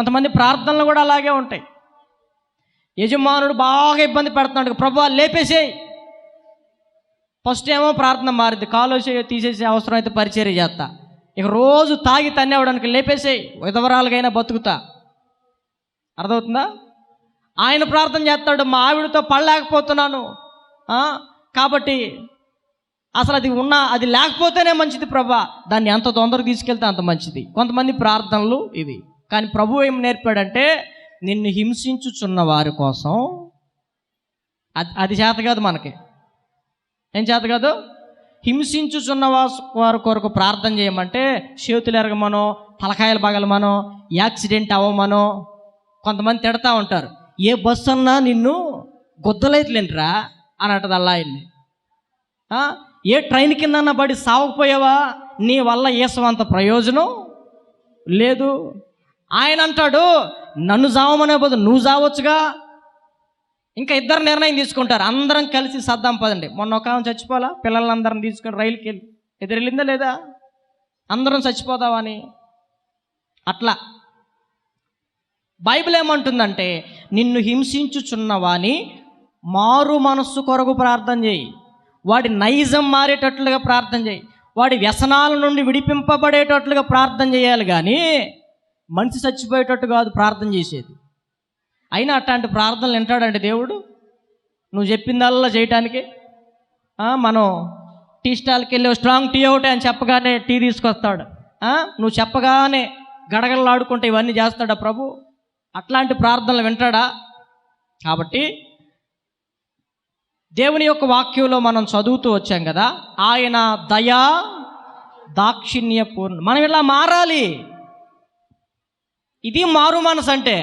కొంతమంది ప్రార్థనలు కూడా అలాగే ఉంటాయి. యజమానుడు బాగా ఇబ్బంది పెడుతున్నాడు, ప్రభువా లేపేసేయి. ఫస్ట్ ఏమో ప్రార్థన మారింది, కాలు తీసేసే అవసరం అయితే పరిచర్య చేస్తా. ఇక రోజు తాగి తన్నేవడానికి లేపేసేయి, విధవరాలుగైనా బతుకుతా. అర్థమవుతుందా? ఆయన ప్రార్థన చేస్తాడు, మా ఆవిడతో పడలేకపోతున్నాను, కాబట్టి అసలు అది లేకపోతేనే మంచిది ప్రభా, దాన్ని ఎంత తొందరగా తీసుకెళ్తే అంత మంచిది. కొంతమంది ప్రార్థనలు ఇవి. కానీ ప్రభు ఏం నేర్పాడంటే, నిన్ను హింసించుచున్న వారి కోసం, అది చేత కాదు మనకి. ఏం చేత కాదు? హింసించుచున్న వారి కొరకు ప్రార్థన చేయమంటే చేతులు ఎరగమనో, తలకాయలు పగలమనో, యాక్సిడెంట్ అవ్వమనో. కొంతమంది తిడతా ఉంటారు, ఏ బస్సు అన్నా నిన్ను గుద్దలైతులేంట్రా అని అంటది అల్లా ఆయన్ని. ఏ ట్రైన్ కిందన్నా పడి సావకపోయావా, నీ వల్ల ఏసవంత ప్రయోజనం లేదు. ఆయన అంటాడు, నన్ను చావమనే బదులు నువ్వు చావచ్చుగా. ఇంకా ఇద్దరు నిర్ణయం తీసుకుంటారు, అందరం కలిసి సద్దాం పదండి. మొన్న ఒక ఆమె చచ్చిపోలా, పిల్లలందరం తీసుకొని రైలుకి వెళ్ళి ఎదురెళ్ళిందా లేదా, అందరం చచ్చిపోదామని. అట్లా బైబిల్ ఏమంటుందంటే, నిన్ను హింసించుచున్నవాని మారు మనస్సు కొరకు ప్రార్థన చేయి, వాడి నైజం మారేటట్లుగా ప్రార్థన చేయి, వాడి వ్యసనాల నుండి విడిపింపబడేటట్లుగా ప్రార్థన చేయాలి. కానీ మనిషి చచ్చిపోయేటట్టు కాదు ప్రార్థన చేసేది. అయినా అట్లాంటి ప్రార్థనలు వింటాడంటే దేవుడు, నువ్వు చెప్పిందల్లా చేయటానికి. మనం టీ స్టాల్కి వెళ్ళి స్ట్రాంగ్ టీ ఒకటే అని చెప్పగానే టీ తీసుకొస్తాడు. నువ్వు చెప్పగానే గడగడలాడుకుంటే ఇవన్నీ చేస్తాడా ప్రభు? అట్లాంటి ప్రార్థనలు వింటాడా? కాబట్టి దేవుని యొక్క వాక్యంలో మనం చదువుతూ వచ్చాం కదా, ఆయన దయా దాక్షిణ్య పూర్ణ. మనం ఇలా మారాలి. ఇది మారు మనసు అంటే.